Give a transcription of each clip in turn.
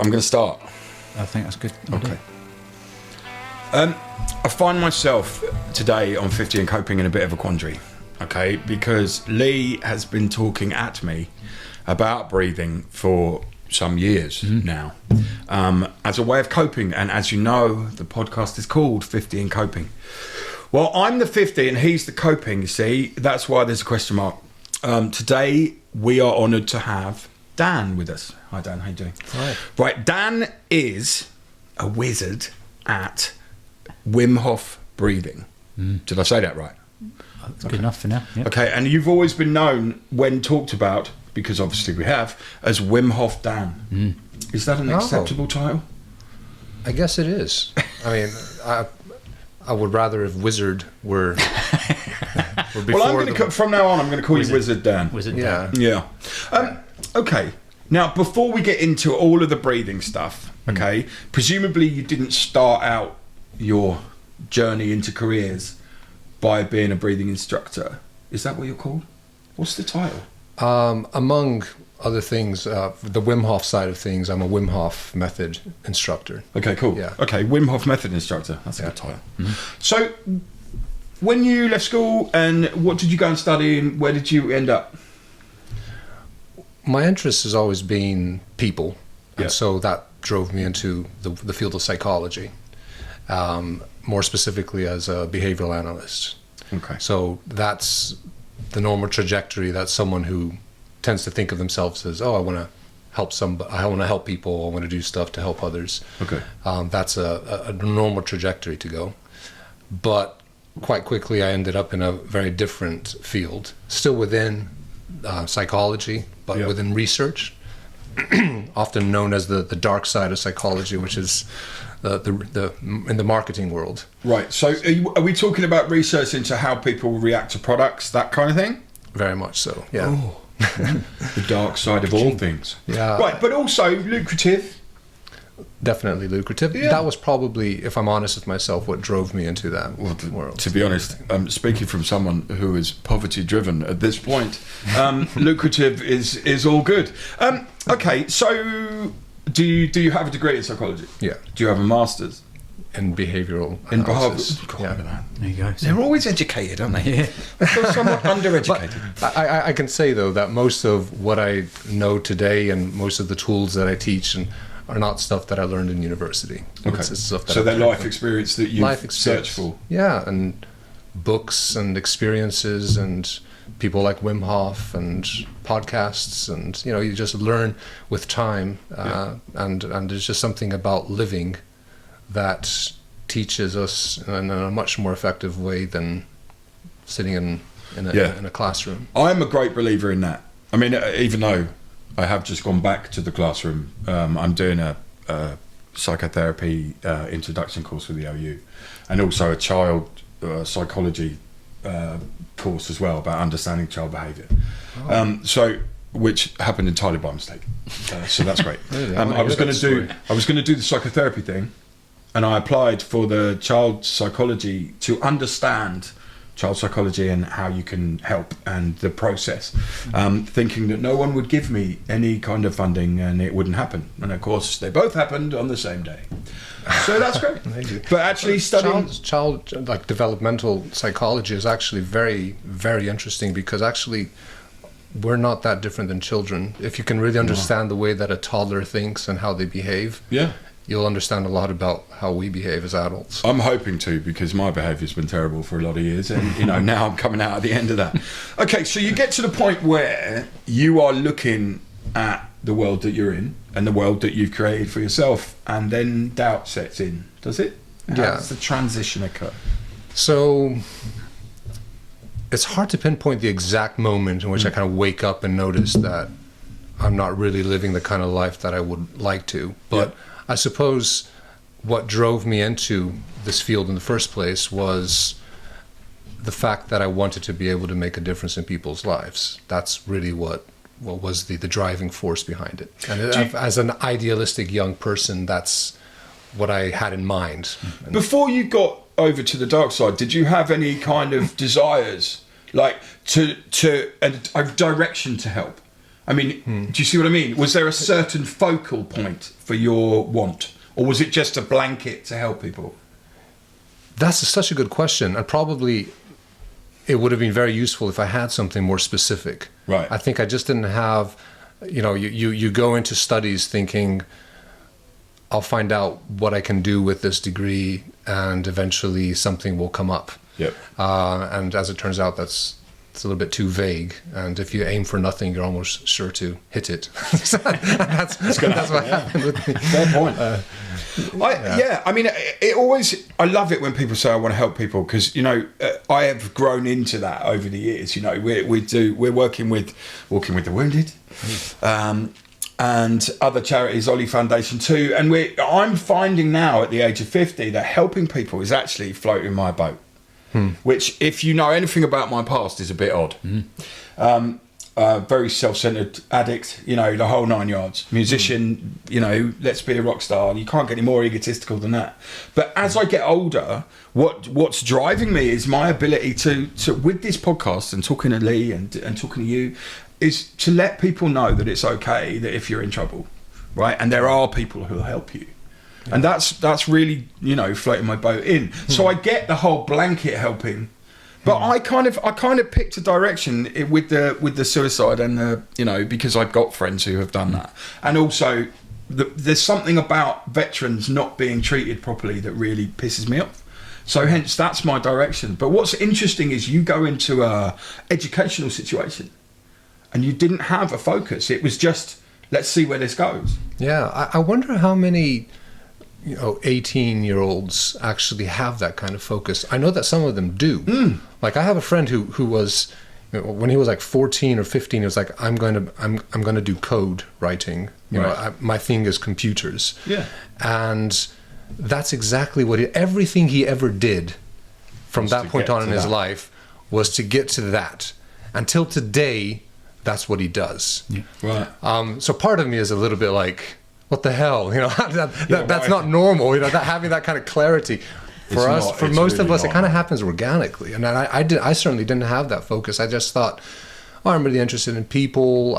I'm going to start. I think that's good. Okay. I find myself today on 50 and Coping in a bit of a quandary, okay? Because Lee has been talking at me about breathing for some years now, as a way of coping. And as you know, the podcast is called 50 and Coping. Well, I'm the 50 and he's the coping, you see. That's why there's a question mark. Today, we are honoured to have Dan with us. Hi, Dan. How you doing? Hi. Right, Dan is a wizard at Wim Hof breathing. Did I say that right? That's good enough for now. Yep. Okay, and you've always been known, when talked about, because obviously we have, as Wim Hof Dan. Is that an acceptable title? I guess it is. I mean, I would rather if wizard were before. Well, I'm going to from now on, I'm going to call you Wizard Dan. Wizard Dan. Yeah. Okay. Now, before we get into all of the breathing stuff, okay, presumably you didn't start out your journey into careers by being a breathing instructor. Is that what you're called? What's the title? Among other things, the Wim Hof side of things, I'm a Wim Hof Method Instructor. Okay, cool. Yeah. Okay, Wim Hof Method Instructor. That's a good title. So, when you left school, and what did you go and study, and where did you end up? My interest has always been people, Yeah. and so that drove me into the field of psychology, more specifically as a behavioral analyst. Okay. So that's the normal trajectory that someone who tends to think of themselves as, I want to help I want to help people, I want to do stuff to help others. Okay. That's a normal trajectory to go. But quite quickly I ended up in a very different field, still within psychology, but within research, often known as the dark side of psychology, which is the in the marketing world. Right. So are we talking about research into how people react to products, that kind of thing? Very much so, yeah. Oh. The dark side of all things. Yeah. Right, but also lucrative. Definitely lucrative. Yeah. That was probably, if I'm honest with myself, what drove me into that world. To be honest, speaking from someone who is poverty driven at this point, lucrative is all good. Okay, so do you have a degree in psychology? Yeah. Do you have a master's? In behavioral In analysis. behavioral. Yeah. There you go. They're always educated, aren't they? Yeah. They're somewhat undereducated. I can say, though, that most of what I know today and most of the tools that I teach are not stuff that I learned in university. Okay. It's stuff that So I've they're learned life from experience that you've searched for. Yeah, and books and experiences and people like Wim Hof and podcasts, and you just learn with time, and there's just something about living that teaches us in a much more effective way than sitting in a classroom. I'm a great believer in that. I mean, even though I have just gone back to the classroom, I'm doing a psychotherapy introduction course with the OU, and also a child psychology course as well about understanding child behaviour. Which happened entirely by mistake. So that's great. Really? I was going to do the psychotherapy thing, and I applied for the child psychology to understand child psychology and how you can help and the process, thinking that no one would give me any kind of funding and it wouldn't happen. And of course, they both happened on the same day. So that's great. But actually studying... Child like developmental psychology is actually very, very interesting, because actually we're not that different than children. If you can really understand the way that a toddler thinks and how they behave, you'll understand a lot about how we behave as adults. I'm hoping to, because my behaviour's been terrible for a lot of years, and now I'm coming out at the end of that. Okay, so you get to the point where you are looking at the world that you're in and the world that you've created for yourself, and then doubt sets in, does it? How does the transition occur? So it's hard to pinpoint the exact moment in which I kind of wake up and notice that I'm not really living the kind of life that I would like to. But I suppose what drove me into this field in the first place was the fact that I wanted to be able to make a difference in people's lives. That's really what was the driving force behind it. And as an idealistic young person, that's what I had in mind. Before you got over to the dark side, did you have any kind of desires, like to a direction to help? I mean, do you see what I mean? Was there a certain focal point for your want, or was it just a blanket to help people? That's such a good question, and probably it would have been very useful if I had something more specific. Right. I think I just didn't have, you go into studies thinking, I'll find out what I can do with this degree, and eventually something will come up. Yep. And as it turns out, it's a little bit too vague. And if you aim for nothing, you're almost sure to hit it. that's what happened with me. Fair point. I mean, I love it when people say I want to help people, because I have grown into that over the years. We're working with the wounded, and other charities, Ollie Foundation too, and I'm finding now at the age of 50 that helping people is actually floating my boat. Which, if you know anything about my past, is a bit odd. Very self-centered addict, the whole 9 yards. Musician, let's be a rock star. You can't get any more egotistical than that. But as I get older, what's driving me is my ability to with this podcast and talking to Lee and talking to you, is to let people know that it's okay, that if you're in trouble, right? And there are people who will help you. And that's really, floating my boat in. So I get the whole blanket helping, but I kind of picked a direction with the suicide and because I've got friends who have done that, and also there's something about veterans not being treated properly that really pisses me off. So hence that's my direction. But what's interesting is you go into a educational situation, and you didn't have a focus. It was just, let's see where this goes. Yeah, I wonder how many 18-year-olds actually have that kind of focus. I know that some of them do. Like I have a friend who was, when he was like 14 or 15, he was like, I'm going to do code writing. My thing is computers. Yeah. And that's exactly what everything he ever did from that point on in his life was to get to that. Until today, that's what he does. Yeah. Right. So part of me is a little bit like, what the hell? That's not normal. Having that kind of clarity for most of us, it kind of happens organically. And I certainly didn't have that focus. I just thought, I'm really interested in people.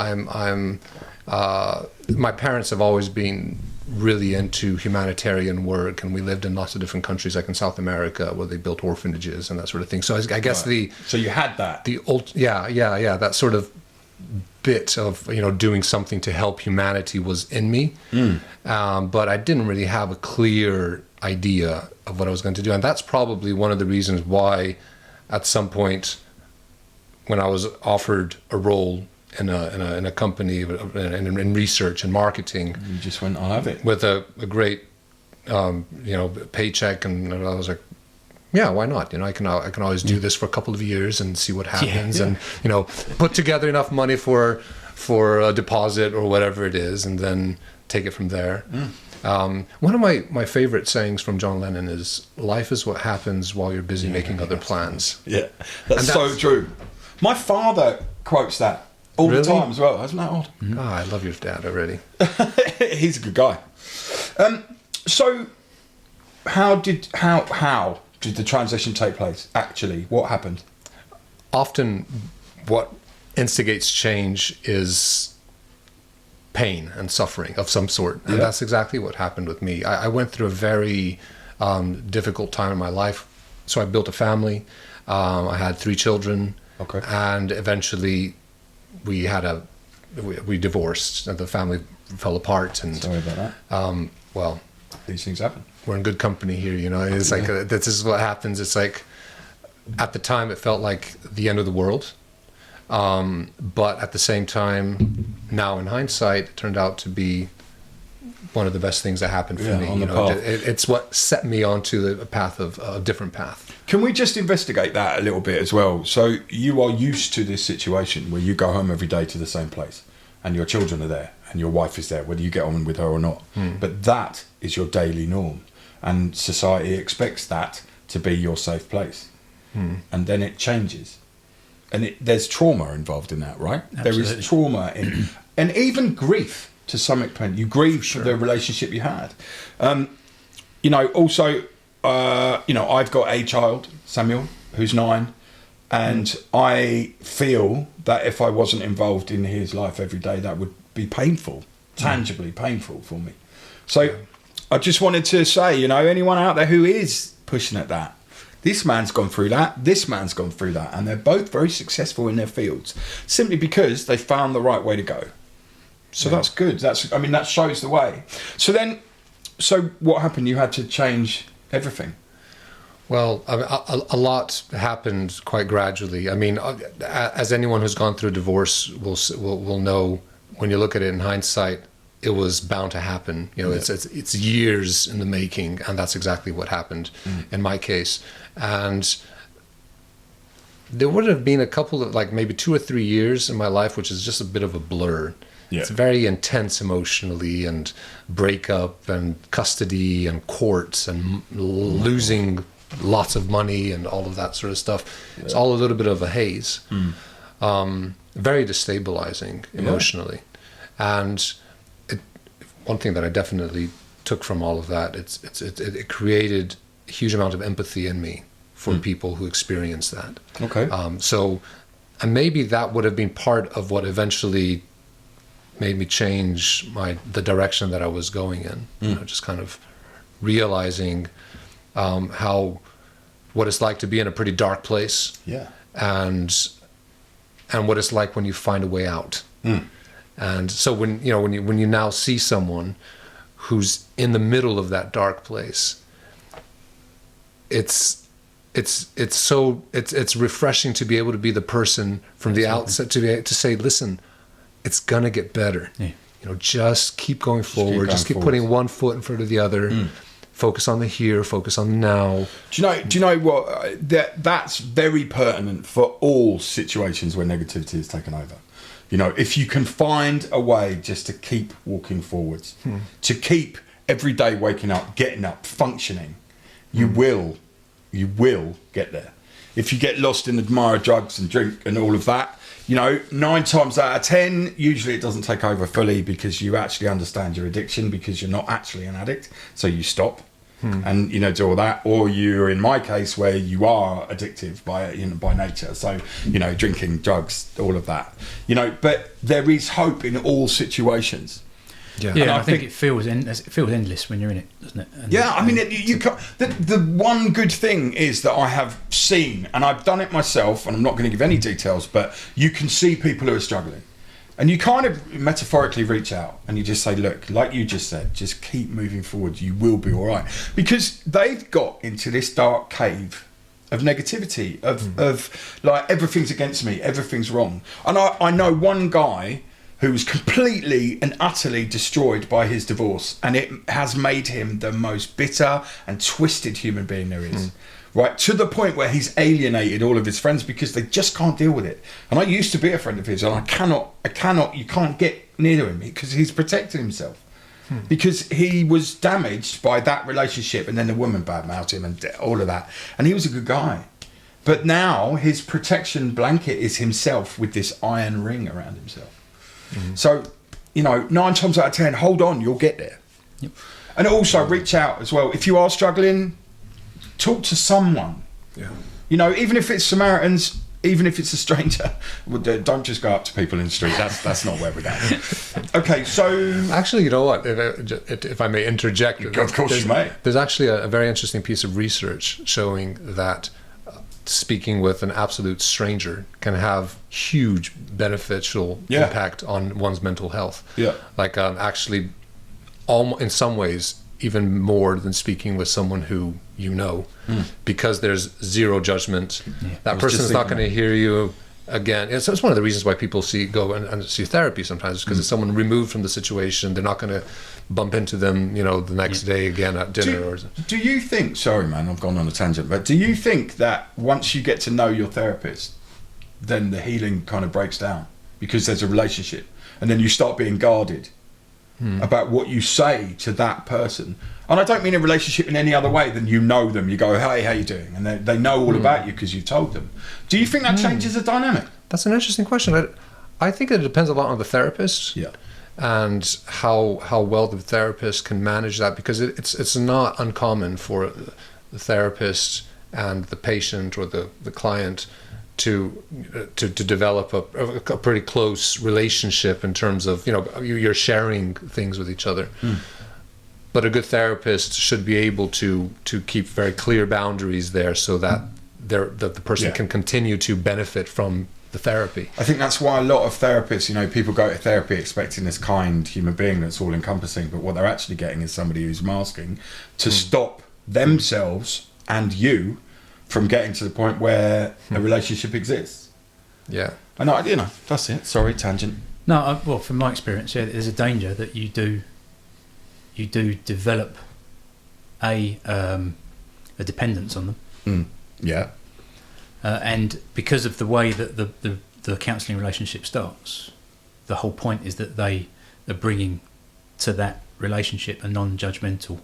My parents have always been really into humanitarian work, and we lived in lots of different countries, like in South America, where they built orphanages and that sort of thing. So I guess so you had that. That sort of bit of doing something to help humanity was in me, but I didn't really have a clear idea of what I was going to do, and that's probably one of the reasons why at some point when I was offered a role in a company in research and marketing, you just went, I'll have it with a great paycheck, and I was like, yeah, why not? I can always do this for a couple of years and see what happens, and put together enough money for a deposit or whatever it is, and then take it from there. One of my favorite sayings from John Lennon is, "Life is what happens while you're busy making other plans." Yeah, that's so true. My father quotes that all the time as well. Isn't that odd? Oh, I love your dad already. He's a good guy. So, how did the transition take place? Actually, what happened? Often, what instigates change is pain and suffering of some sort, and that's exactly what happened with me. I went through a very difficult time in my life. So I built a family. I had 3 children, and eventually we divorced, and the family fell apart. And sorry about that. Well, these things happen. We're in good company here, It's like this is what happens. It's like at the time it felt like the end of the world, but at the same time, now in hindsight, it turned out to be one of the best things that happened for me. It's what set me onto a path of a different path. Can we just investigate that a little bit as well? So you are used to this situation where you go home every day to the same place, and your children are there, and your wife is there, whether you get on with her or not. But that is your daily norm, and society expects that to be your safe place. And then it changes, and there's trauma involved in that, right? Absolutely. There is trauma in, and even grief to some extent. You grieve for the relationship you had. Also, I've got a child, Samuel, who's 9. And I feel that if I wasn't involved in his life every day, that would be painful, tangibly painful for me. So I just wanted to say, anyone out there who is pushing at that, this man's gone through that, this man's gone through that, and they're both very successful in their fields simply because they found the right way to go. So that's good. That shows the way. So what happened? You had to change everything. Well, a lot happened quite gradually. I mean, as anyone who's gone through a divorce will know, when you look at it in hindsight, it was bound to happen. It's years in the making, and that's exactly what happened in my case. And there would have been a couple of, like, maybe 2 or 3 years in my life, which is just a bit of a blur. Yeah. It's very intense emotionally, and breakup and custody and courts and losing lots of money and all of that sort of stuff. Yeah. It's all a little bit of a haze. Very destabilizing emotionally. And one thing that I definitely took from all of that, it created a huge amount of empathy in me for people who experience that. Okay. And maybe that would have been part of what eventually made me change the direction that I was going in. Just kind of realizing what it's like to be in a pretty dark place. Yeah. And what it's like when you find a way out. And so when you now see someone who's in the middle of that dark place, it's refreshing to be able to be the person from the outset to say, listen, it's gonna get better. Yeah. Just keep going forward. Just keep putting one foot in front of the other. Focus on the here. Focus on the now. Do you know what? That's very pertinent for all situations where negativity is taken over. If you can find a way just to keep walking forwards, to keep every day waking up, getting up, functioning, you will get there. If you get lost in admire drugs and drink and all of that, 9 times out of 10, usually it doesn't take over fully because you actually understand your addiction, because you're not actually an addict. So you stop and, do all that. Or you're in my case where you are addictive by nature. So, drinking, drugs, all of that, but there is hope in all situations. Yeah, and I think it feels endless when you're in it, doesn't it? And you can't. The one good thing is that I have seen, and I've done it myself, and I'm not going to give any details, but you can see people who are struggling, and you kind of metaphorically reach out and you just say, look, like you just said, just keep moving forward. You will be all right, because they've got into this dark cave of negativity, of like, everything's against me, everything's wrong. And I know one guy who was completely and utterly destroyed by his divorce, and it has made him the most bitter and twisted human being there is. Right, to the point where he's alienated all of his friends because they just can't deal with it. And I used to be a friend of his, and you can't get near him because he's protecting himself. Because he was damaged by that relationship, and then the woman badmouthed him and all of that. And he was a good guy. But now his protection blanket is himself with this iron ring around himself. So, 9 times out of 10, hold on, you'll get there. Yep. And also reach out as well. If you are struggling, talk to someone. Yeah. Even if it's Samaritans, even if it's a stranger, don't just go up to people in the street. That's not where we're at. Okay, so actually, you know what? If I may interject, of course you may. There's actually a very interesting piece of research showing that speaking with an absolute stranger can have huge beneficial impact on one's mental health. Yeah, like actually, in some ways, even more than speaking with someone who because there's zero judgment. Yeah. That person's not going to hear you again. It's one of the reasons why people go and see therapy sometimes, because it's someone removed from the situation. They're not going to bump into them, the next day again at dinner. Do you think? Sorry, man, I've gone on a tangent. But do you think that once you get to know your therapist, then the healing kind of breaks down because there's a relationship, and then you start being guarded about what you say to that person? And I don't mean a relationship in any other way than them. You go, hey, how you doing? And they know all about you because you've told them. Do you think that changes the dynamic? That's an interesting question. I think it depends a lot on the therapist. Yeah. And how well the therapist can manage that, because it's not uncommon for the therapist and the patient or the client to develop a pretty close relationship in terms of, you're sharing things with each other. But a good therapist should be able to keep very clear boundaries there, so that the person can continue to benefit from the therapy. I think that's why a lot of therapists, people go to therapy expecting this kind human being that's all encompassing, but what they're actually getting is somebody who's masking to stop themselves and you from getting to the point where a relationship exists. Yeah. I know, that's it. Sorry, tangent. No, well, from my experience, there's a danger that you do develop a dependence on them. Yeah. And because of the way that the counselling relationship starts, the whole point is that they are bringing to that relationship a non-judgmental,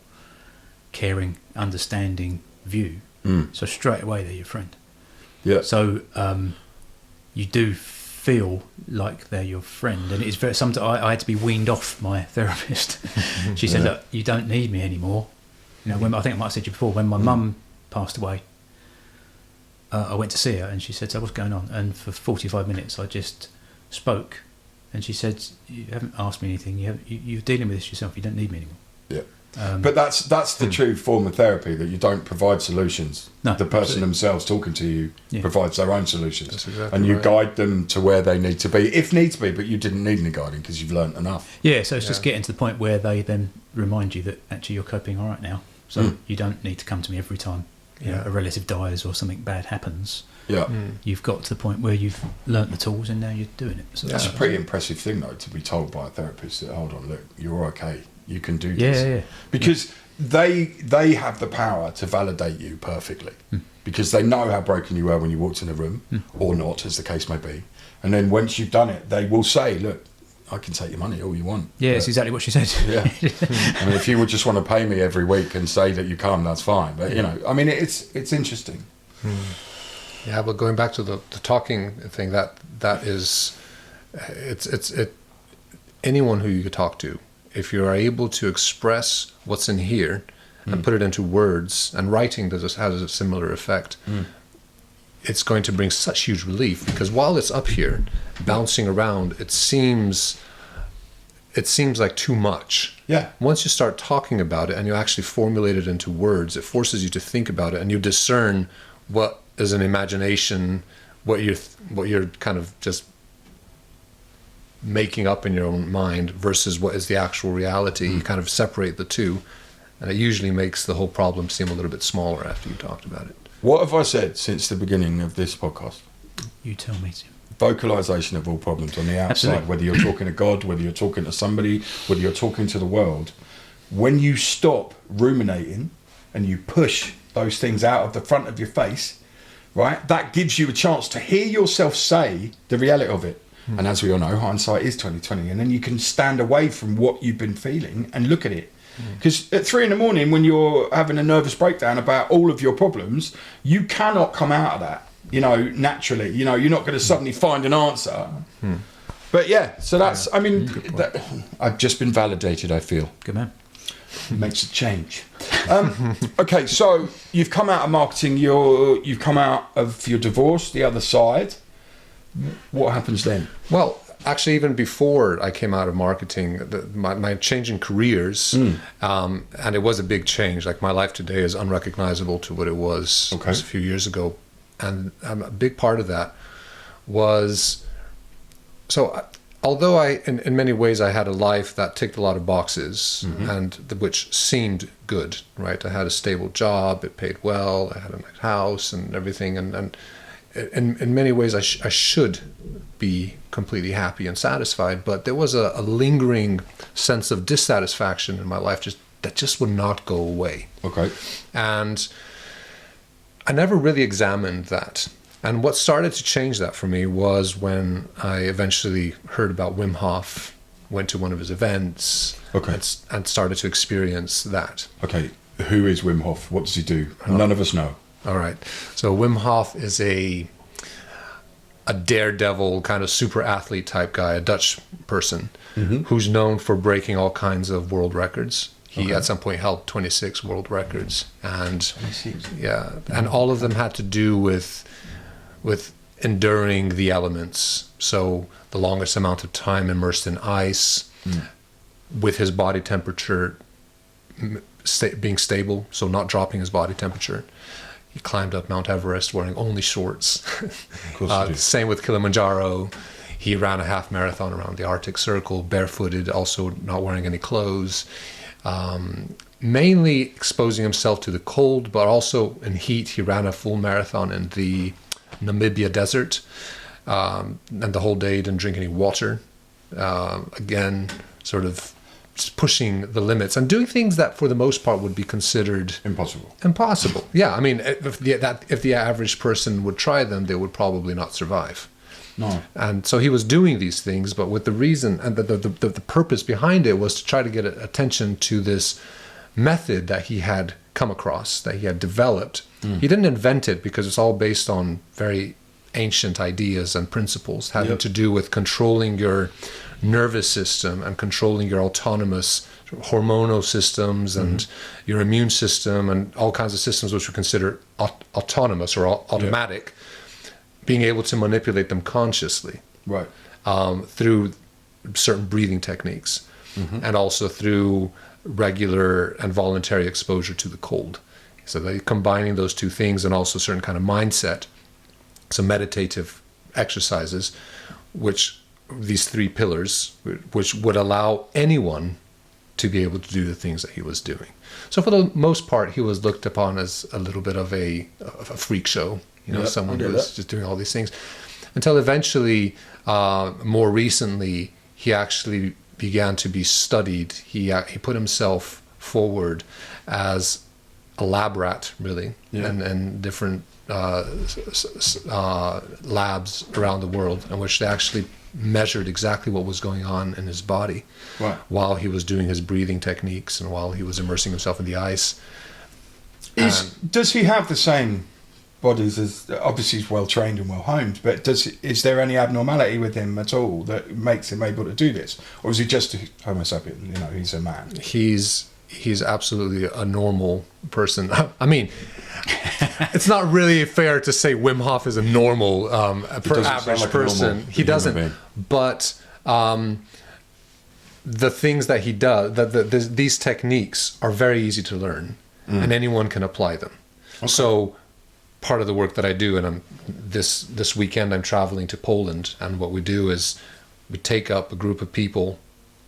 caring, understanding view. So straight away they're your friend. Yeah. So you do feel like they're your friend, and it's very. Sometimes I had to be weaned off my therapist. She said, "Look, you don't need me anymore." When I think I might have said to you before, when my mum passed away, I went to see her, and she said, "So what's going on?" And for 45 minutes, I just spoke, and she said, "You haven't asked me anything. You're dealing with this yourself. You don't need me anymore." Yeah. But that's the true form of therapy, that you don't provide solutions. No, the person themselves talking to you provides their own solutions. That's exactly and you right. guide them to where they need to be, if needs be, but you didn't need any guiding because you've learnt enough. Yeah, so it's just getting to the point where they then remind you that actually you're coping all right now. So you don't need to come to me every time a relative dies or something bad happens. Yeah. You've got to the point where you've learnt the tools and now you're doing it. So That's a pretty impressive thing, though, to be told by a therapist that, hold on, look, you're okay. You can do this. Yeah. Because they have the power to validate you perfectly, because they know how broken you were when you walked in the room, or not, as the case may be. And then once you've done it, they will say, look, I can take your money all you want. Yeah, it's exactly what she said. Yeah. I mean, if you would just want to pay me every week and say that you come, that's fine. But, it's interesting. Yeah, but going back to the talking thing, that is, it's anyone who you talk to, if you are able to express what's in here and put it into words, and writing has a similar effect, it's going to bring such huge relief, because while it's up here bouncing around, it seems like too much. Yeah. Once you start talking about it and you actually formulate it into words, it forces you to think about it, and you discern what is an imagination, what you're kind of just making up in your own mind versus what is the actual reality. You kind of separate the two, and it usually makes the whole problem seem a little bit smaller after you've talked about it. What have I said since the beginning of this podcast? You tell me, Tim. Vocalization of all problems on the outside. Absolutely. Whether you're talking to God, whether you're talking to somebody, whether you're talking to the world, when you stop ruminating and you push those things out of the front of your face, right, that gives you a chance to hear yourself say the reality of it. And as we all know, hindsight is 20/20, and then you can stand away from what you've been feeling and look at it. Because at 3 a.m, when you're having a nervous breakdown about all of your problems, you cannot come out of that, naturally. You're not going to suddenly find an answer. But yeah, so that's, I've just been validated, I feel. Good man. Makes a change. Okay, so you've come out of marketing, you've come out of your divorce, the other side. What happens then? Well, actually, even before I came out of marketing, my change in careers, and it was a big change. Like, my life today is unrecognizable to what it was just a few years ago. And a big part of that was, although in many ways I had a life that ticked a lot of boxes, and which seemed good, right? I had a stable job, it paid well, I had a nice house and everything, and in many ways I should be completely happy and satisfied, but there was a lingering sense of dissatisfaction in my life that just would not go away. Okay. And I never really examined that. And what started to change that for me was when I eventually heard about Wim Hof, went to one of his events, and started to experience that. Okay, who is Wim Hof? What does he do? None of us know. All right. So Wim Hof is a daredevil kind of super athlete type guy, a Dutch person who's known for breaking all kinds of world records. He at some point held 26 world records, and 26. and all of them had to do with enduring the elements. So the longest amount of time immersed in ice, with his body temperature being stable, so not dropping his body temperature. He climbed up Mount Everest wearing only shorts. Of course Same with Kilimanjaro. He ran a half marathon around the Arctic Circle, barefooted, also not wearing any clothes. Mainly exposing himself to the cold, but also in heat. He ran a full marathon in the Namibia desert, and the whole day didn't drink any water. Again, sort of just pushing the limits and doing things that for the most part would be considered impossible. Yeah, I mean, if the average person would try them, they would probably not survive. No. And so he was doing these things, but with the reason and the purpose behind it was to try to get attention to this method that he had come across, that he had developed. He didn't invent it because it's all based on very ancient ideas and principles having to do with controlling your nervous system and controlling your autonomous hormonal systems and your immune system and all kinds of systems which we consider autonomous or automatic, being able to manipulate them consciously, right, through certain breathing techniques, and also through regular and voluntary exposure to the cold. So they combining those two things, and also certain kind of mindset, some meditative exercises, which these three pillars, which would allow anyone to be able to do the things that he was doing. So for the most part, he was looked upon as a little bit of a freak show, someone who was just doing all these things, until eventually, more recently, he actually began to be studied. He put himself forward as a lab rat, really, and different labs around the world in which they actually measured exactly what was going on in his body while he was doing his breathing techniques and while he was immersing himself in the ice. Does he have the same bodies as, obviously he's well trained and well honed, but is there any abnormality with him at all that makes him able to do this, or is he just a Homo sapien? He's a man. He's absolutely a normal person. I mean, it's not really fair to say Wim Hof is a normal average person. He doesn't. But the things that he does, these techniques are very easy to learn, and anyone can apply them. Okay. So part of the work that I do, and this weekend I'm traveling to Poland, and what we do is we take up a group of people,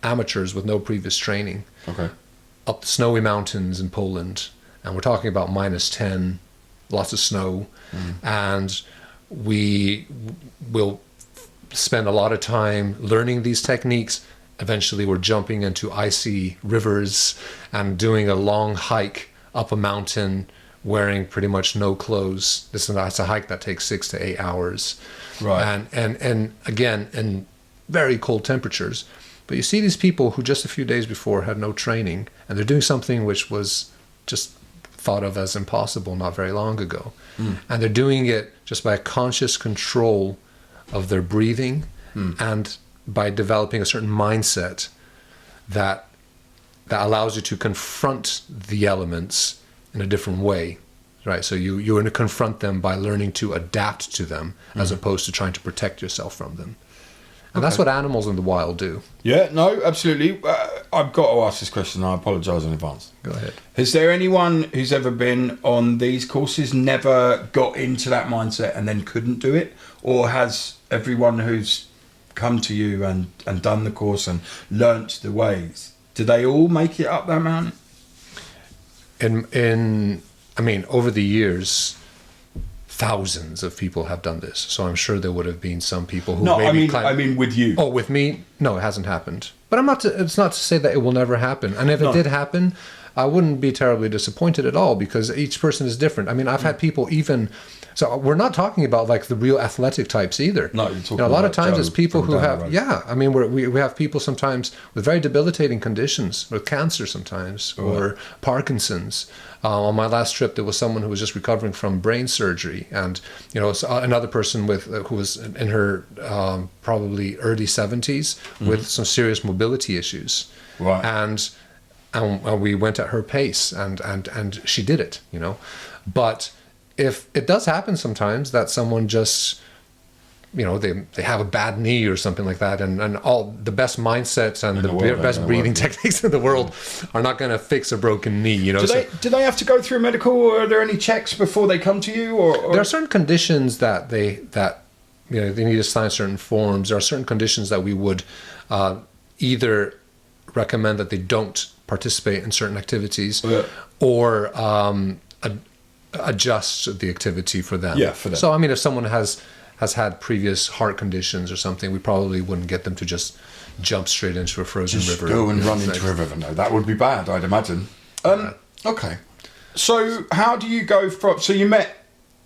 amateurs with no previous training, up the snowy mountains in Poland, and we're talking about -10, lots of snow, and we will spend a lot of time learning these techniques. Eventually we're jumping into icy rivers and doing a long hike up a mountain wearing pretty much no clothes. That's a hike that takes 6 to 8 hours. Right. And again, in very cold temperatures. But you see these people who just a few days before had no training, and they're doing something which was just thought of as impossible not very long ago. And they're doing it just by a conscious control of their breathing and by developing a certain mindset that allows you to confront the elements in a different way, right? So you're going to confront them by learning to adapt to them as opposed to trying to protect yourself from them. And that's what animals in the wild do. Yeah, no, absolutely. I've got to ask this question. I apologise in advance. Go ahead. Is there anyone who's ever been on these courses, never got into that mindset and then couldn't do it? Or has everyone who's come to you and done the course and learnt the ways, do they all make it up that mountain? I mean, over the years, thousands of people have done this. So I'm sure there would have been some people who I mean with you. Oh, with me? No, it hasn't happened. But it's not to say that it will never happen. And if it did happen, I wouldn't be terribly disappointed at all, because each person is different. I mean, I've had people even... So we're not talking about like the real athletic types either. No, you're talking a lot of times it's people who have... I mean, we have people sometimes with very debilitating conditions, with cancer sometimes, or Parkinson's. On my last trip, there was someone who was just recovering from brain surgery, and another person who was in her probably early 70s with some serious mobility issues. Right. And we went at her pace, and she did it. But if it does happen sometimes that someone just they have a bad knee or something like that, and all the best mindsets and the best breathing techniques in the world are not going to fix a broken knee. Do they have to go through medical, or are there any checks before they come to you? Or there are certain conditions that they need to sign certain forms. There are certain conditions that we would either recommend that they don't participate in certain activities, or adjust the activity for them. Yeah, for them. So if someone has had previous heart conditions or something, we probably wouldn't get them to just jump straight into a frozen river. Go and run into a river. No, that would be bad, I'd imagine. Okay. So how do you go from? So you met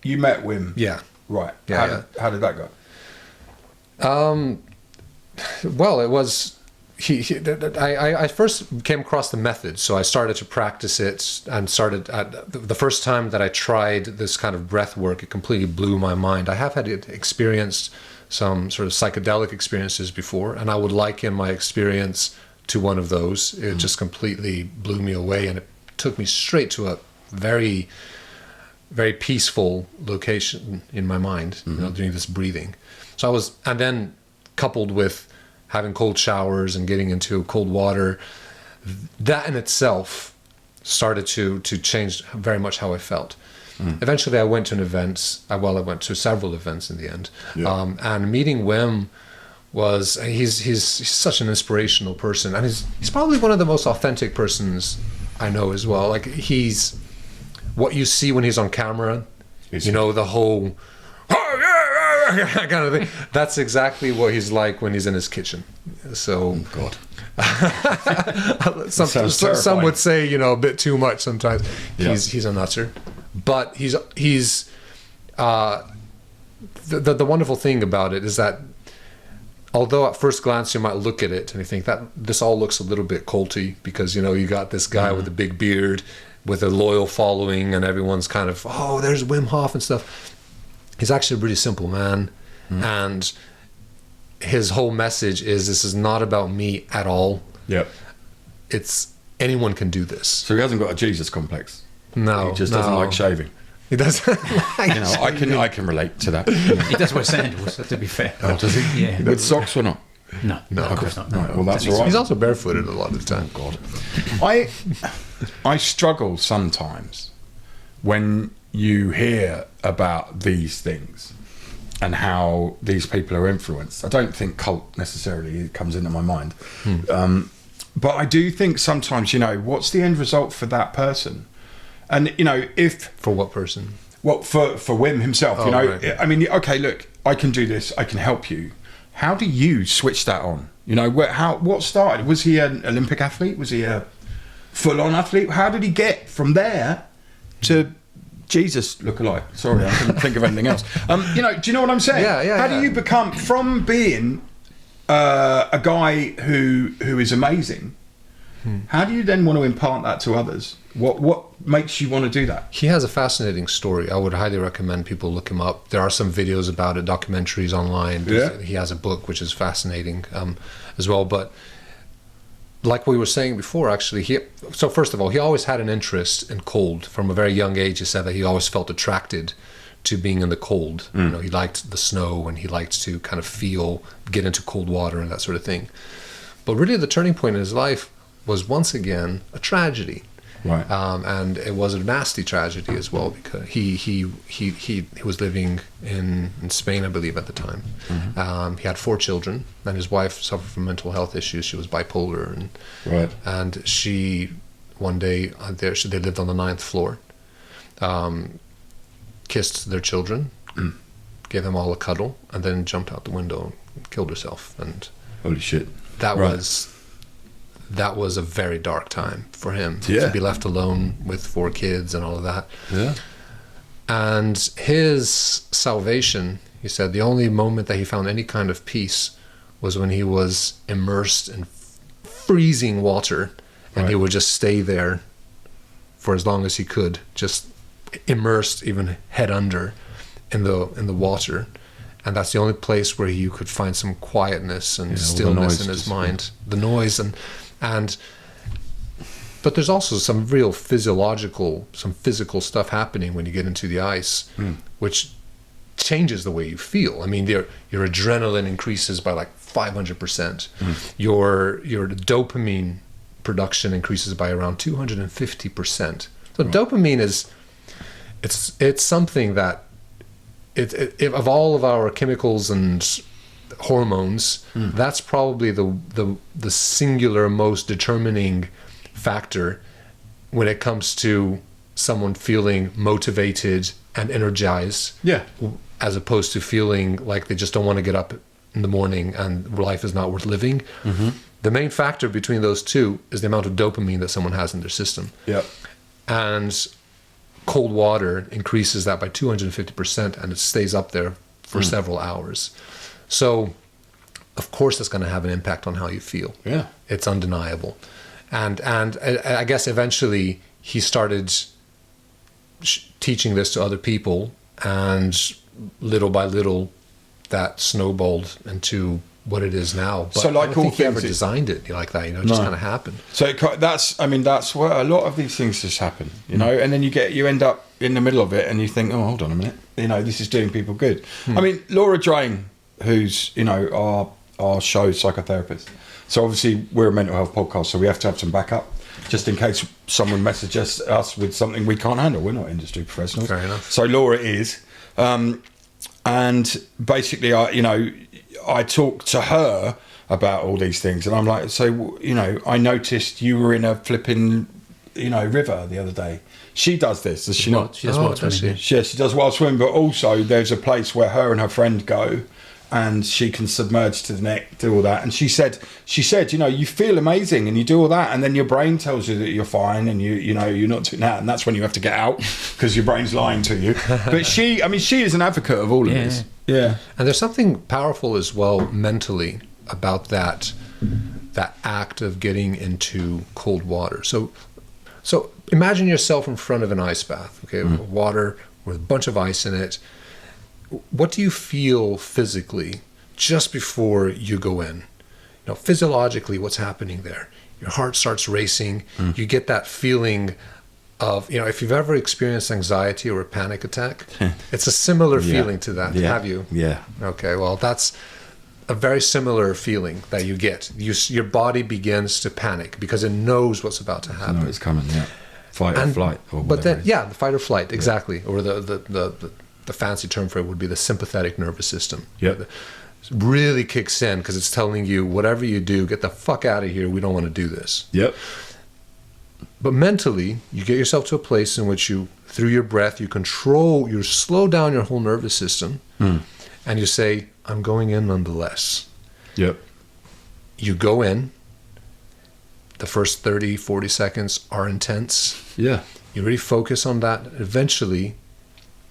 Wim. Yeah. Right. Yeah. How did that go? Well, it was. I first came across the method, so I started to practice it, and the first time that I tried this kind of breath work, it completely blew my mind. I have had experienced some sort of psychedelic experiences before, and I would liken my experience to one of those. It just completely blew me away, and it took me straight to a very, very peaceful location in my mind, doing this breathing. So and then coupled with having cold showers and getting into cold water, that in itself started to change very much how I felt. Eventually I went to an event, I went to several events in the end. Yeah. And meeting Wim he's such an inspirational person, and he's probably one of the most authentic persons I know as well. Like, he's what you see when he's on camera, the whole kind of thing. That's exactly what he's like when he's in his kitchen. So, God, some would say a bit too much sometimes. Yeah. He's a nutser, but he's the wonderful thing about it is that although at first glance you might look at it and you think that this all looks a little bit culty, because you got this guy with a big beard with a loyal following, and everyone's kind of, oh, there's Wim Hof and stuff. He's actually a really simple man, and his whole message is, this is not about me at all. Yep. It's anyone can do this. So he hasn't got a Jesus complex. No. He just doesn't like shaving. He doesn't like I can relate to that. He does wear sandals, to be fair. Oh, does he? Yeah. With socks or not? No, of course not. No. Well, that's all right. He's also barefooted a lot of the time. Oh, God. I struggle sometimes when you hear about these things and how these people are influenced. I don't think cult necessarily comes into my mind. But I do think sometimes, what's the end result for that person? And, if... For what person? Well, for Wim himself, Right. I mean, okay, look, I can do this, I can help you. How do you switch that on? What started? Was he an Olympic athlete? Was he a full-on athlete? How did he get from there to Jesus lookalike? Sorry, I couldn't think of anything else. Do you know what I'm saying? Yeah. How do you become, from being a guy who is amazing, how do you then want to impart that to others? What makes you want to do that? He has a fascinating story. I would highly recommend people look him up. There are some videos about it, documentaries online. Yeah. He has a book which is fascinating as well. But like we were saying before, actually, so first of all, he always had an interest in cold. From a very young age, he said that he always felt attracted to being in the cold. He liked the snow, and he liked to kind of get into cold water and that sort of thing. But really the turning point in his life was once again a tragedy. Right. And it was a nasty tragedy as well, because he was living in Spain, I believe, at the time. He had 4 children, and his wife suffered from mental health issues. She was bipolar, and she, one day, they lived on the 9th floor, kissed their children, gave them all a cuddle, and then jumped out the window and killed herself. And holy shit! That was a very dark time for him, yeah, to be left alone with 4 kids and all of that. Yeah. And his salvation, he said, the only moment that he found any kind of peace was when he was immersed in freezing water, and he would just stay there for as long as he could, just immersed, even head under, in the water. And that's the only place where you could find some quietness and stillness in his mind. The noise but there's also some real physical stuff happening when you get into the ice, which changes the way you feel. I mean, your adrenaline increases by like 500%. Your dopamine production increases by around 250%. So dopamine it's something that of all of our chemicals and hormones, that's probably the singular most determining factor when it comes to someone feeling motivated and energized, as opposed to feeling like they just don't want to get up in the morning and life is not worth living. The main factor between those two is the amount of dopamine that someone has in their system. And cold water increases that by 250%, and it stays up there for several hours. So, of course, that's going to have an impact on how you feel. It's undeniable. And I guess eventually he started teaching this to other people, and little by little that snowballed into what it is now. But so, like, I don't think he ever designed it like that. It just kind of happened. So that's where a lot of these things just happen, and then you end up in the middle of it, and you think, oh, hold on a minute, this is doing people good. I mean, Laura Drain, who's our show psychotherapist. So obviously we're a mental health podcast, so we have to have some backup just in case someone messages us with something we can't handle. We're not industry professionals. Fair enough. So Laura is, and basically, I talked to her about all these things, and I'm like, so I noticed you were in a flipping, river the other day. She does this, does she not? She does wild swimming. Yeah, she does wild swimming, but also there's a place where her and her friend go, and she can submerge to the neck, do all that. And she said, you feel amazing, and you do all that, and then your brain tells you that you're fine, and you're not doing that, and that's when you have to get out because your brain's lying to you. But she is an advocate of all of this. Yeah. And there's something powerful as well mentally about that act of getting into cold water. So imagine yourself in front of an ice bath, okay, water with a bunch of ice in it. What do you feel physically just before you go in? Physiologically, what's happening there? Your heart starts racing. You get that feeling of, if you've ever experienced anxiety or a panic attack, it's a similar feeling to that. Have you? Yeah. Okay, well, that's a very similar feeling that you get. Your body begins to panic because it knows what's about to happen. It's coming, Fight or flight. Or but then, the fight or flight, exactly. Or the fancy term for it would be the sympathetic nervous system. It really kicks in because it's telling you, whatever you do, get the fuck out of here. We don't want to do this. But mentally, you get yourself to a place in which you, through your breath, you slow down your whole nervous system, and you say, I'm going in nonetheless. You go in. The first 30, 40 seconds are intense. You really focus on that. Eventually,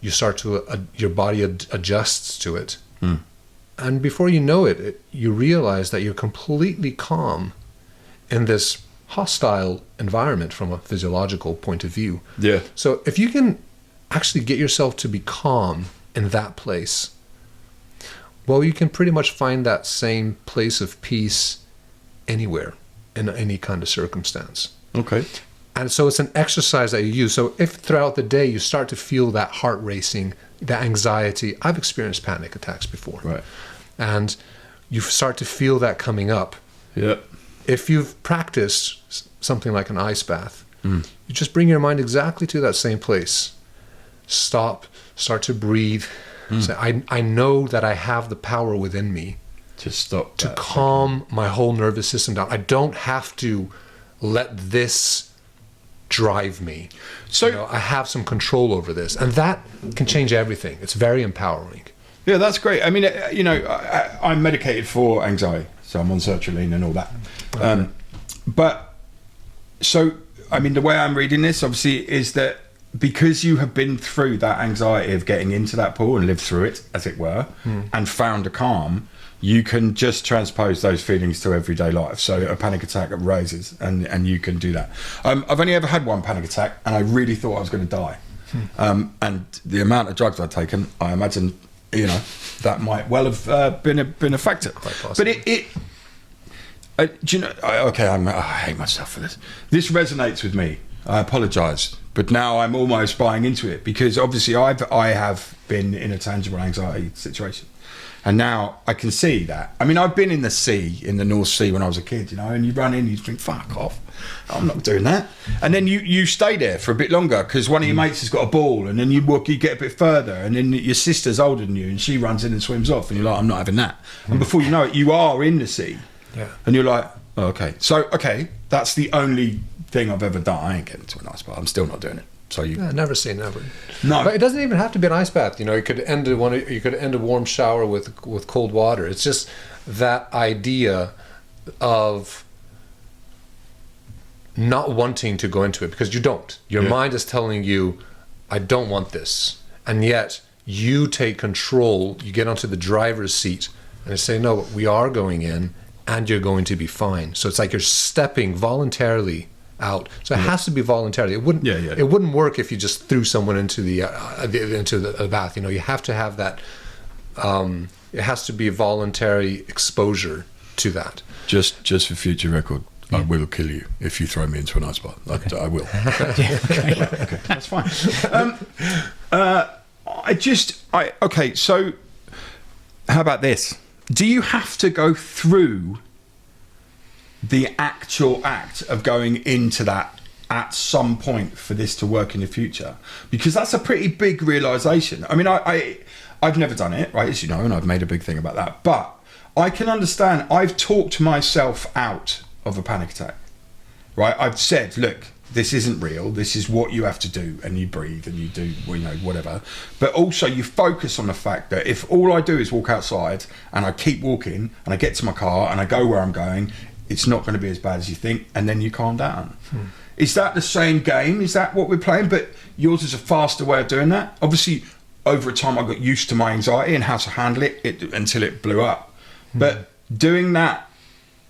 you start to, your body adjusts to it. And before you know it, you realize that you're completely calm in this hostile environment from a physiological point of view. So if you can actually get yourself to be calm in that place, well, you can pretty much find that same place of peace anywhere, in any kind of circumstance. And so it's an exercise that you use. So if throughout the day you start to feel that heart racing, that anxiety, I've experienced panic attacks before. And you start to feel that coming up. If you've practiced something like an ice bath, you just bring your mind exactly to that same place. Stop, start to breathe. Say, I know that I have the power within me to calm my whole nervous system down. I don't have to let this drive me. So I have some control over this, and that can change everything. It's very empowering. Yeah, that's great. I mean, I'm medicated for anxiety, so I'm on sertraline and all that. But so, I mean, the way I'm reading this, obviously, is that because you have been through that anxiety of getting into that pool and lived through it, as it were, and found a calm, you can just transpose those feelings to everyday life. So a panic attack arises, and you can do that. I've only ever had one panic attack, and I really thought I was going to die. And the amount of drugs I'd taken, I imagine, that might well have been a factor. But do you know? I hate myself for this. This resonates with me. I apologise But now I'm almost buying into it, because obviously I have been in a tangible anxiety situation. And now I can see that. I mean, I've been in the sea, in the North Sea when I was a kid, and you run in, you think, fuck off, I'm not doing that. And then you stay there for a bit longer because one of your mates has got a ball, and then you get a bit further, and then your sister's older than you and she runs in and swims off, and you're like, I'm not having that. And before you know it, you are in the sea. Yeah. And you're like, oh, okay. So, okay, that's the only thing I've ever done. I ain't getting to an ice bath. I'm still not doing it. So never say never. No, but it doesn't even have to be an ice bath. You could end a warm shower with cold water. It's just that idea of not wanting to go into it, because you don't. Your mind is telling you, I don't want this, and yet you take control. You get onto the driver's seat and you say, no, we are going in, and you're going to be fine. So it's like you're stepping voluntarily out. So it has to be voluntarily. It wouldn't. It wouldn't work if you just threw someone into the bath. You have to have that. It has to be a voluntary exposure to that. Just for future record, I will kill you if you throw me into an ice bath. Okay. I will. Okay, that's fine. Okay. So, how about this? Do you have to go through the actual act of going into that at some point for this to work in the future? Because that's a pretty big realization. I mean, I've never done it, right, as you know, and I've made a big thing about that, but I can understand. I've talked myself out of a panic attack, right? I've said, look, this isn't real, this is what you have to do, and you breathe and you do, whatever. But also you focus on the fact that if all I do is walk outside and I keep walking and I get to my car and I go where I'm going, it's not going to be as bad as you think, and then you calm down. Is that the same game? Is that what we're playing? But yours is a faster way of doing that. Obviously, over time, I got used to my anxiety and how to handle it until it blew up. But doing that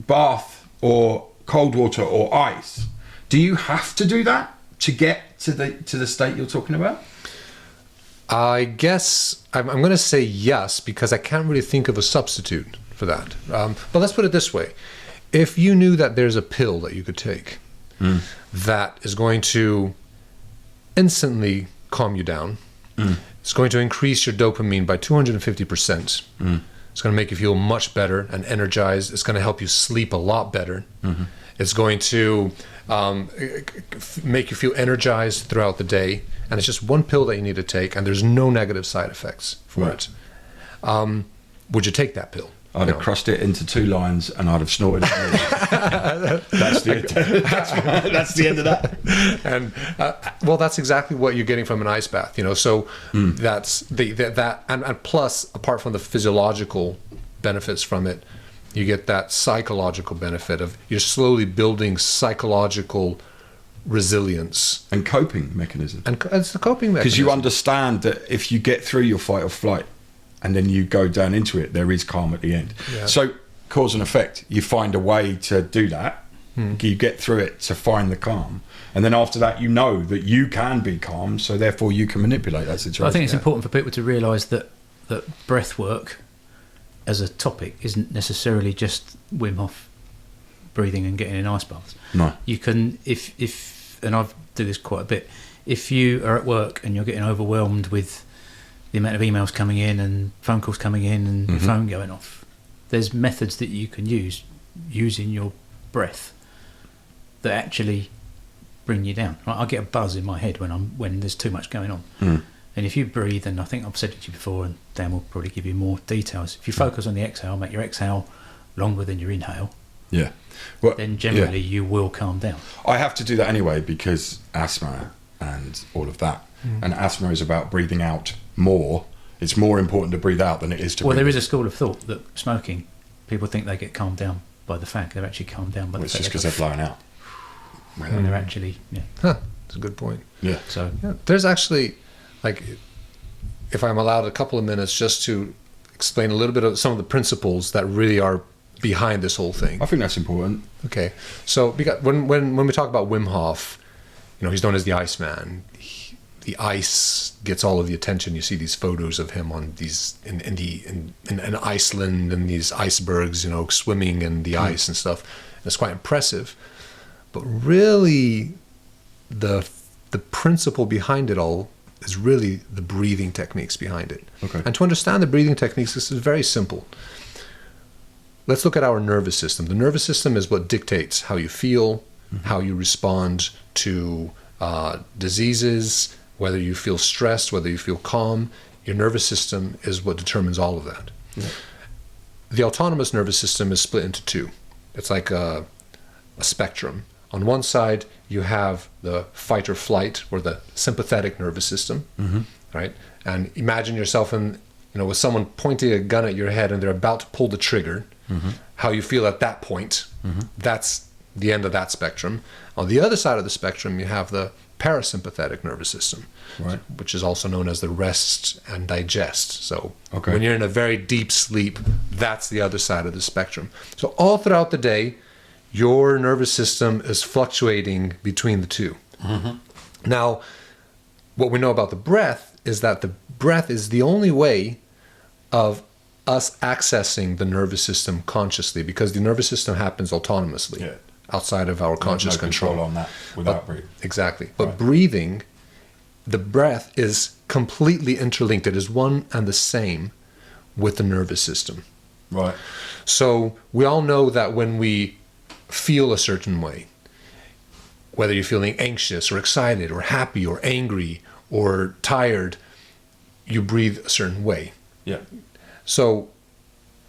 bath or cold water or ice, do you have to do that to get to the state you're talking about? I guess I'm going to say yes, because I can't really think of a substitute for that. But let's put it this way. If you knew that there's a pill that you could take that is going to instantly calm you down, it's going to increase your dopamine by 250%. It's going to make you feel much better and energized. It's going to help you sleep a lot better. It's going to make you feel energized throughout the day. And it's just one pill that you need to take, and there's no negative side effects for it. Would you take that pill? I'd have crossed it into 2 lines and I'd have snorted it. That's the end of that. And well, that's exactly what you're getting from an ice bath, So that's that, and plus, apart from the physiological benefits from it, you get that psychological benefit of you're slowly building psychological resilience and coping mechanism. And it's the coping mechanism, because you understand that if you get through your fight or flight, and then you go down into it, there is calm at the end. So cause and effect, you find a way to do that. You get through it to find the calm, and then after that, you know that you can be calm, so therefore you can manipulate that situation. I think it's important for people to realise that breath work as a topic isn't necessarily just Wim Hof breathing and getting in ice baths. No. You can, if and I do this quite a bit, if you are at work and you're getting overwhelmed with the amount of emails coming in and phone calls coming in and your phone going off, there's methods that you can use using your breath that actually bring you down. I get a buzz in my head when there's too much going on. And if you breathe, and I think I've said it to you before, and Dan will probably give you more details, if you focus on the exhale, make your exhale longer than your inhale, then generally you will calm down. I have to do that anyway, because asthma and all of that. And asthma is about breathing out more. It's more important to breathe out than it is to breathe in. Well, there is a school of thought that smoking, people think they get calmed down by the fact they're actually calmed down by the fact it's just because they're blowing out. When they're actually, that's a good point. So there's actually, like, if I'm allowed a couple of minutes just to explain a little bit of some of the principles that really are behind this whole thing. I think that's important. Okay, so because when we talk about Wim Hof, he's known as the Iceman. The ice gets all of the attention. You see these photos of him on these in Iceland, and these icebergs, swimming in the ice and stuff. And it's quite impressive. But really, the the principle behind it all is really the breathing techniques behind it. Okay. And to understand the breathing techniques, this is very simple. Let's look at our nervous system. The nervous system is what dictates how you feel, how you respond to diseases, whether you feel stressed, whether you feel calm. Your nervous system is what determines all of that. Yeah. The autonomous nervous system is split into two. It's like a spectrum. On one side, you have the fight or flight, or the sympathetic nervous system, right? And imagine yourself with someone pointing a gun at your head and they're about to pull the trigger. How you feel at that point, that's the end of that spectrum. On the other side of the spectrum, you have the parasympathetic nervous system, right, which is also known as the rest and digest. So okay, when you're in a very deep sleep, that's the other side of the spectrum. So all throughout the day, your nervous system is fluctuating between the two. Now, what we know about the breath is that the breath is the only way of us accessing the nervous system consciously, because the nervous system happens autonomously, outside of our conscious control on that without breathing. Exactly. But breathing, the breath is completely interlinked. It is one and the same with the nervous system. Right. So we all know that when we feel a certain way, whether you're feeling anxious or excited or happy or angry or tired, you breathe a certain way. Yeah. So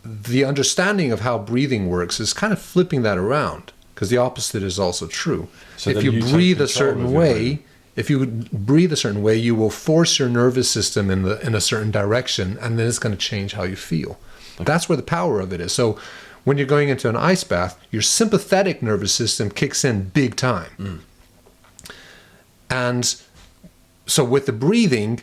the understanding of how breathing works is kind of flipping that around, because the opposite is also true. So if you breathe a certain way, you will force your nervous system in a certain direction, and then it's going to change how you feel. Okay. That's where the power of it is. So when you're going into an ice bath, your sympathetic nervous system kicks in big time. And so with the breathing,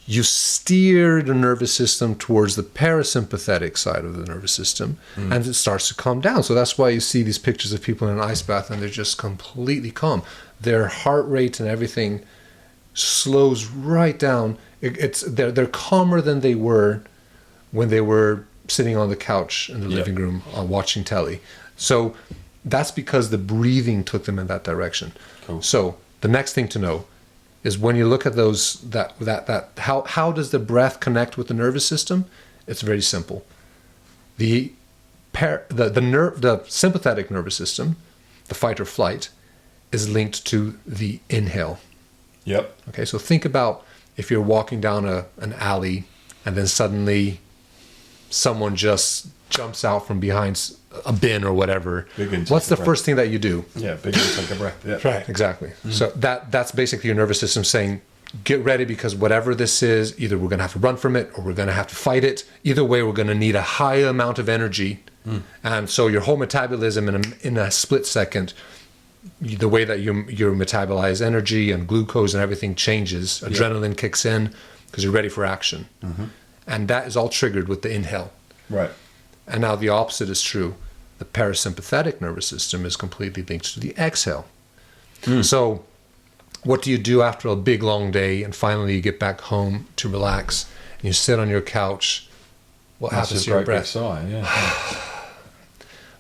you steer the nervous system towards the parasympathetic side of the nervous system, and it starts to calm down. So that's why you see these pictures of people in an ice bath and they're just completely calm. Their heart rate and everything slows right down. They're calmer than they were when they were sitting on the couch in the living room watching telly. So that's because the breathing took them in that direction. Cool. So the next thing to know is when you look at those, how does the breath connect with the nervous system? It's very simple. The sympathetic nervous system, the fight or flight, is linked to the inhale. Yep. Okay, so think about if you're walking down an alley and then suddenly someone just jumps out from behind a bin or whatever. What's the first thing that you do? Yeah, big intake of breath. Yeah. Right, exactly. So that's basically your nervous system saying, get ready, because whatever this is, either we're going to have to run from it or we're going to have to fight it. Either way, we're going to need a high amount of energy. And so your whole metabolism in a split second, the way that you metabolize energy and glucose and everything changes. Adrenaline kicks in because you're ready for action. And that is all triggered with the inhale. Right. And now the opposite is true. The parasympathetic nervous system is completely linked to the exhale. So what do you do after a big long day and finally you get back home to relax and you sit on your couch? What happens to your breath? Sigh,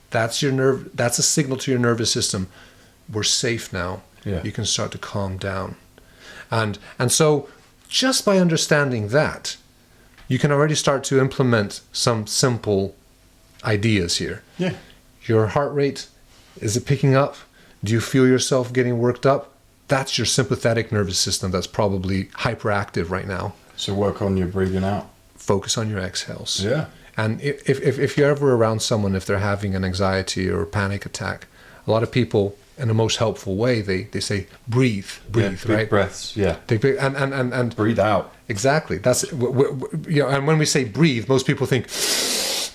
That's a signal to your nervous system. We're safe now. Yeah. You can start to calm down. And so just by understanding that, you can already start to implement some simple ideas here. Yeah. Your heart rate, is it picking up? Do you feel yourself getting worked up? That's your sympathetic nervous system that's probably hyperactive right now. So work on your breathing out. Focus on your exhales. Yeah. And if you're ever around someone, if they're having an anxiety or a panic attack, a lot of people, in the most helpful way, they say, breathe, big right? breaths, And breathe out. Exactly. That's and when we say breathe, most people think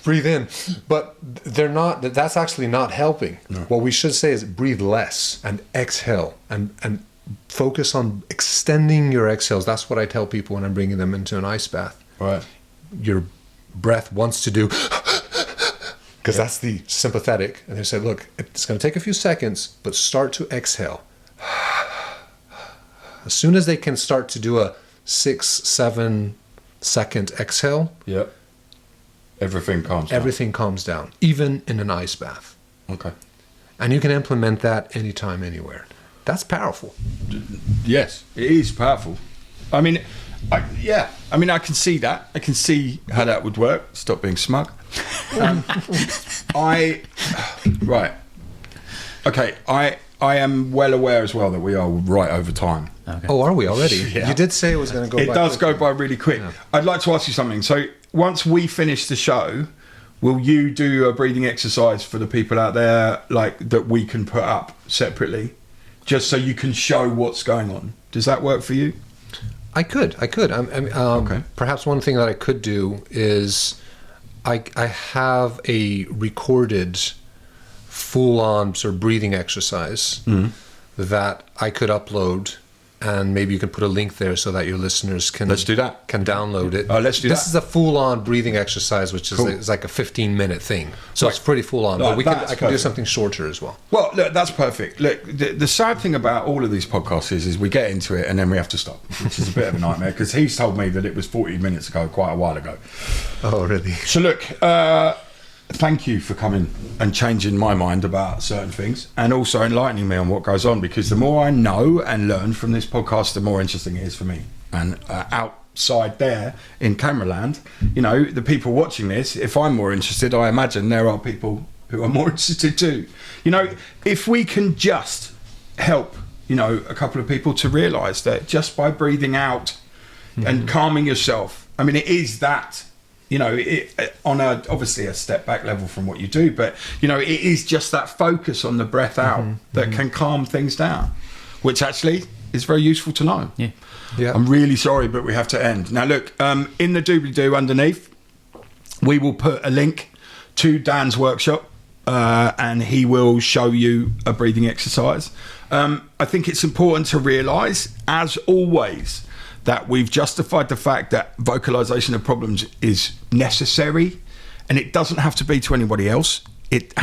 breathe in, but they're not. That's actually not helping. No. What we should say is breathe less and exhale and focus on extending your exhales. That's what I tell people when I'm bringing them into an ice bath. Right. Your breath wants to do, because that's the sympathetic, and they said, look, it's going to take a few seconds, but start to exhale. As soon as they can start to do a 6-7 second exhale, everything calms down, even in an ice bath. Okay. And you can implement that anytime, anywhere. That's powerful. Yes, it is powerful. I mean, I can see that. I can see how that would work. Stop being smug. Right. Okay, I am well aware as well that we are right over time. Okay. Oh, are we already? Yeah. You did say it was going to go by. It does quickly. go by really quick. Yeah. I'd like to ask you something. So once we finish the show, will you do a breathing exercise for the people out there, like that we can put up separately, just so you can show what's going on? Does that work for you? I could. Okay. Perhaps one thing that I could do is I have a recorded full-on sort of breathing exercise that I could upload, and maybe you can put a link there so that your listeners can Let's do that. Can download it. Let's do this that. Is a full-on breathing exercise, which is Cool. it's like a 15-minute thing, so Right. it's pretty full-on. But That's I can do perfect. something shorter as well. Well, look, that's perfect. Look, the sad thing about all of these podcasts is we get into it and then we have to stop, which is a bit of a nightmare because he's told me that it was 40 minutes ago, quite a while ago. Oh, really? So look, thank you for coming and changing my mind about certain things and also enlightening me on what goes on, because the more I know and learn from this podcast, the more interesting it is for me. And outside there in Cameraland, you know, the people watching this, if I'm more interested, I imagine there are people who are more interested too. You know, if we can just help, you know, a couple of people to realise that just by breathing out and calming yourself, I mean, it is that, you know, on obviously a step back level from what you do, but, you know, it is just that focus on the breath out that can calm things down, which actually is very useful to know. Yeah. Yeah. I'm really sorry, but we have to end. Now, look, in the doobly-doo underneath, we will put a link to Dan's workshop, and he will show you a breathing exercise. I think it's important to realise, as always, that we've justified the fact that vocalization of problems is necessary, and it doesn't have to be to anybody else. It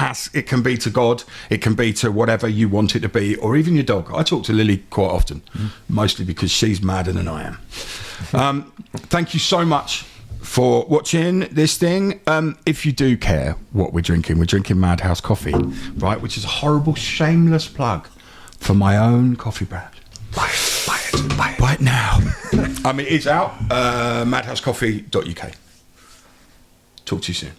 can be to God, it can be to whatever you want it to be, or even your dog. I talk to Lily quite often, mostly because she's madder than I am. Thank you so much for watching this thing. If you do care what we're drinking Madhouse coffee, right, which is a horrible, shameless plug for my own coffee brand. Buy it now. I mean, it's out. Madhousecoffee.uk. Talk to you soon.